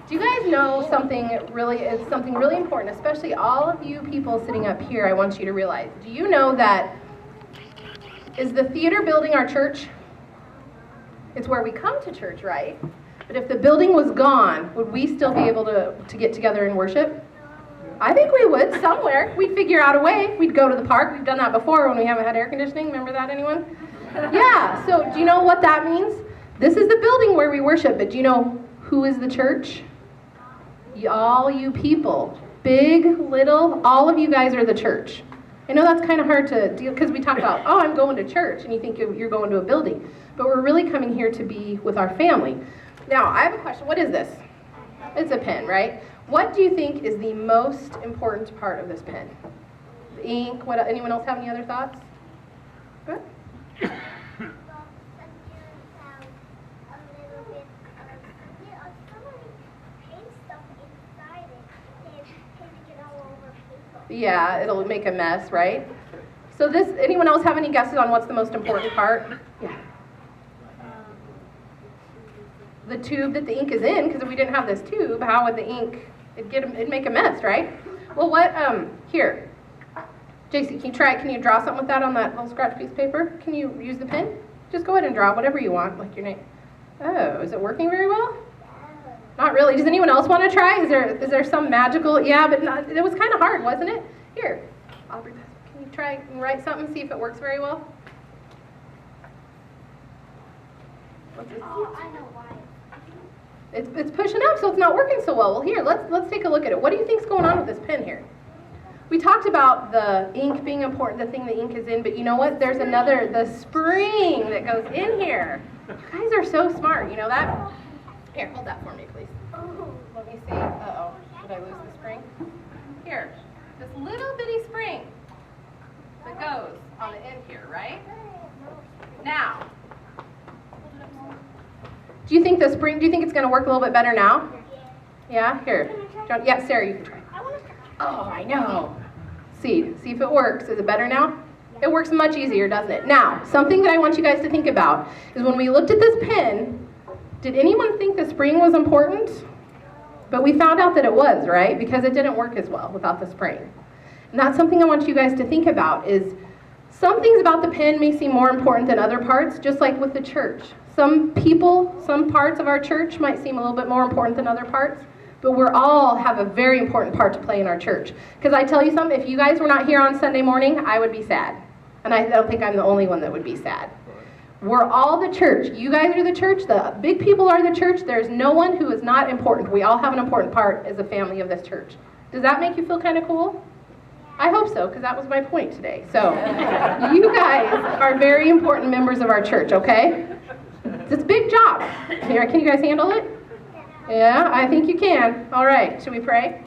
Do you guys know something really important, especially all of you people sitting up here? I want you to realize. Do you know that is the theater building our church? It's where we come to church, right? But if the building was gone, would we still be able to get together and worship? I think we would somewhere. We'd figure out a way. We'd go to the park. We've done that before when we haven't had air conditioning. Remember that, anyone? Yeah, so do you know what that means? This is the building where we worship, but do you know who is the church? All you people, big, little, all of you guys are the church. I know that's kind of hard to deal because we talk about, oh, I'm going to church, and you think you're going to a building. But we're really coming here to be with our family. Now, I have a question. What is this? It's a pen, right? What do you think is the most important part of this pen? The ink? What? Anyone else have any other thoughts? Good? Yeah, it'll make a mess, right? So anyone else have any guesses on what's the most important part? Yeah. The tube that the ink is in, because if we didn't have this tube, how would the ink, it'd make a mess, right? Well, here. JC, can you draw something with that on that little scratch piece of paper? Can you use the pen? Just go ahead and draw whatever you want, like your name. Oh, is it working very well? Not really. Does anyone else want to try? Is there some magical? Yeah, but it was kind of hard, wasn't it? Here, Aubrey, can you try and write something, see if it works very well? Oh, I know why. It's pushing up, so it's not working so well. Well, here, let's take a look at it. What do you think's going on with this pen here? We talked about the ink being important, the thing the ink is in, but you know what? There's the spring that goes in here. You guys are so smart. You know that? Here, hold that for me, please. Let me see. Uh-oh. Did I lose the spring? Here. This little bitty spring that goes on the end here, right? Now, do you think it's going to work a little bit better now? Yeah? Here. John, yeah, Sarah, you can try. Oh, I know. See if it works. Is it better now? It works much easier, doesn't it? Now, something that I want you guys to think about is when we looked at this pen, did anyone think the spring was important? But we found out that it was, right? Because it didn't work as well without the spring. And that's something I want you guys to think about is some things about the pen may seem more important than other parts, just like with the church. Some parts of our church might seem a little bit more important than other parts, but we all have a very important part to play in our church. Because I tell you something, if you guys were not here on Sunday morning, I would be sad. And I don't think I'm the only one that would be sad. We're all the church. You guys are the church. The big people are the church. There's no one who is not important. We all have an important part as a family of this church. Does that make you feel kind of cool? I hope so, because that was my point today. So you guys are very important members of our church, okay? It's a big job. Here, can you guys handle it? Yeah, I think you can. All right, should we pray?